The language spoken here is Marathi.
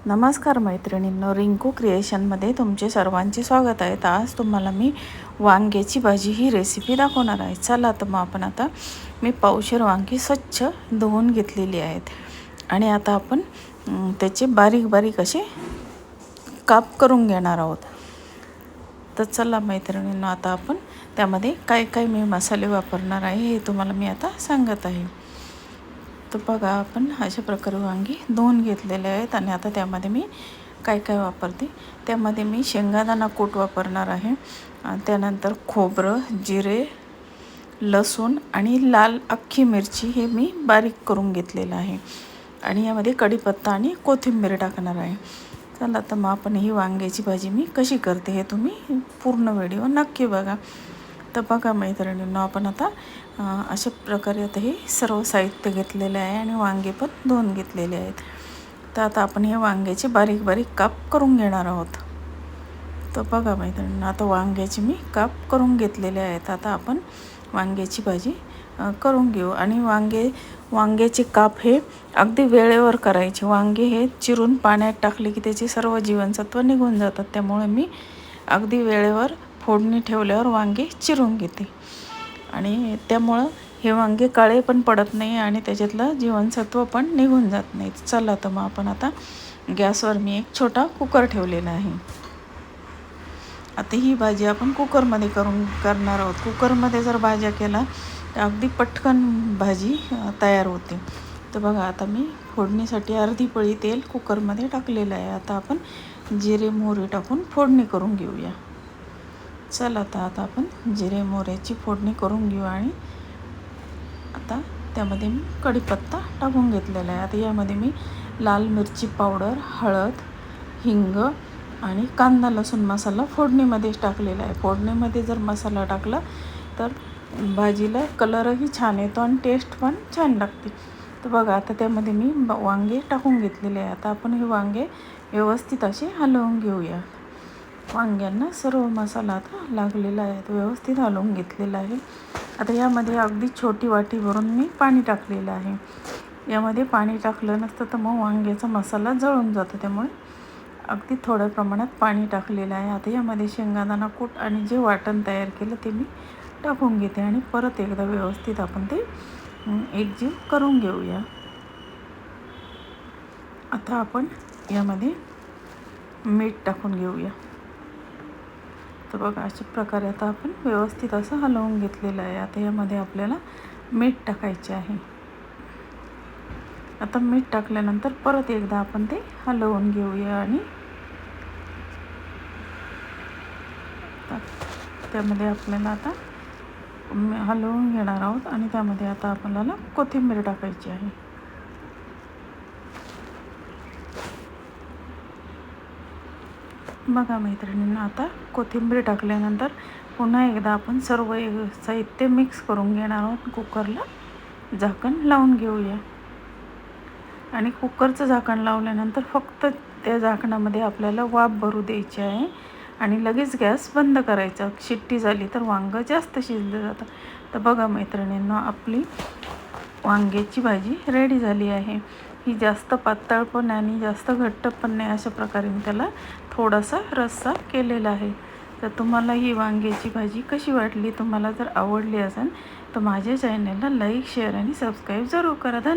नमस्कार मैत्रिणींनो, रिंकू क्रिएशनमध्ये तुमचे सर्वांचे स्वागत आहे. तर आज तुम्हाला मी वांग्याची भाजी ही रेसिपी दाखवणार आहे. चला तर मग आपण आता मी पावशेर वांगी स्वच्छ धुवून घेतलेली आहेत आणि आता आपण त्याचे बारीक बारीक असे काप करून घेणार आहोत. तर चला मैत्रिणींनो, आता आपण त्यामध्ये काय काय मी मसाले वापरणार आहे हे तुम्हाला मी आता सांगत आहे. तर बघा, आपण अशा प्रकारे वांगी धुवून घेतलेले आहेत आणि आता त्यामध्ये मी काय काय वापरते. त्यामध्ये मी शेंगदाणा कूट वापरणार आहे, त्यानंतर खोबरं, जिरे, लसूण आणि लाल अख्खी मिरची हे मी बारीक करून घेतलेलं आहे आणि यामध्ये कढीपत्ता आणि कोथिंबीर टाकणार आहे. चला तर मग आपण ही वांग्याची भाजी मी कशी करते हे तुम्ही पूर्ण व्हिडिओ नक्की बघा. तर बघा मैत्रिणींनो, आपण आता अशा प्रकारे आता हे सर्व साहित्य घेतलेले आहे आणि वांगे पण धुवून घेतलेले आहेत. तर आता आपण हे वांग्याचे बारीक बारीक काप करून घेणार आहोत. तर बघा मैत्रिणींनो, आता वांग्याचे मी काप करून घेतलेले आहेत. आता आपण वांग्याची भाजी करून घेऊ आणि वांग्याचे काप हे अगदी वेळेवर करायचे. वांगे हे चिरून पाण्यात टाकले की त्याचे सर्व जीवनसत्व निघून जातात. त्यामुळे मी अगदी वेळेवर फोडणी ठेवल्यावर वांगे चिरून घेते आणि त्यामुळं हे वांगे काळे पण पडत नाही आणि त्याच्यातलं जीवनसत्व पण निघून जात नाही. चला तर मग आपण आता गॅसवर मी एक छोटा कुकर ठेवलेला आहे. आता ही भाजी आपण कुकरमध्ये करणार आहोत. कुकरमध्ये जर भाज्या केला तर अगदी पटकन भाजी तयार होते. तर बघा, आता मी फोडणीसाठी अर्धी पळी तेल कुकरमध्ये टाकलेलं आहे. आता आपण जिरे मोहरी टाकून फोडणी करून घेऊया. चला तर आता आपण जिरे मोहऱ्याची फोडणी करून घेऊ आणि आता त्यामध्ये मी कढीपत्ता टाकून घेतलेला आहे. आता यामध्ये मी लाल मिरची पावडर, हळद, हिंग आणि कांदा लसूण मसाला फोडणीमध्येच टाकलेला आहे. फोडणीमध्ये जर मसाला टाकला तर भाजीला कलरही छान येतो आणि टेस्ट पण छान लागते. तर बघा, आता त्यामध्ये मी वांगे टाकून घेतलेले आहे. आता आपण हे वांगे व्यवस्थित असे हलवून घेऊया. वांग्यांना सर्व मसाला आता लागलेला आहे, तो व्यवस्थित हलवून घेतलेला आहे. आता यामध्ये अगदी छोटी वाटी भरून मी पाणी टाकलेलं आहे. यामध्ये पाणी टाकलं नसतं तर मग वांग्याचा मसाला जळून जातो, त्यामुळे अगदी थोड्या प्रमाणात पाणी टाकलेलं आहे. आता यामध्ये शेंगदाणा कूट आणि जे वाटण तयार केलं ते मी टाकून घेते आणि परत एकदा व्यवस्थित आपण ते एकजीव करून घेऊया. आता आपण यामध्ये मीठ टाकून घेऊया. तर बघा, अशा प्रकारे आता आपण व्यवस्थित असं हलवून घेतलेलं आहे. आता यामध्ये आपल्याला मीठ टाकायचे आहे. आता मीठ टाकल्यानंतर परत एकदा आपण ते हलवून घेऊया आणि त्यामध्ये आपल्याला आता हलवून घेणार आहोत आणि त्यामध्ये आता आपल्याला कोथिंबीर टाकायची आहे. बघा मैत्रिणींना, आता कोथिंबीर टाकल्यानंतर पुन्हा एकदा आपण सर्व साहित्य मिक्स करून घेणार आहोत. कुकरला झाकण लावून घेऊया आणि कुकरचं झाकण लावल्यानंतर फक्त त्या झाकणामध्ये आपल्याला वाफ भरू द्यायची आहे आणि लगेच गॅस बंद करायचा. शिट्टी झाली तर वांगं जास्त शिजलं जातं. तर बघा मैत्रिणींनो, आपली वांग्याची भाजी रेडी झाली आहे. ही जास्त पातळ पण आणि जास्त घट्ट पण नाही, अशा प्रकारे मी त्याला थोडासा रस्सा केलेला आहे. तर तुम्हाला ही वांग्याची भाजी कशी वाटली? तुम्हाला जर आवडली असेल तर माझ्या चॅनलला लाईक, शेअर आणि सबस्क्राईब जरूर करा. धन्यवाद.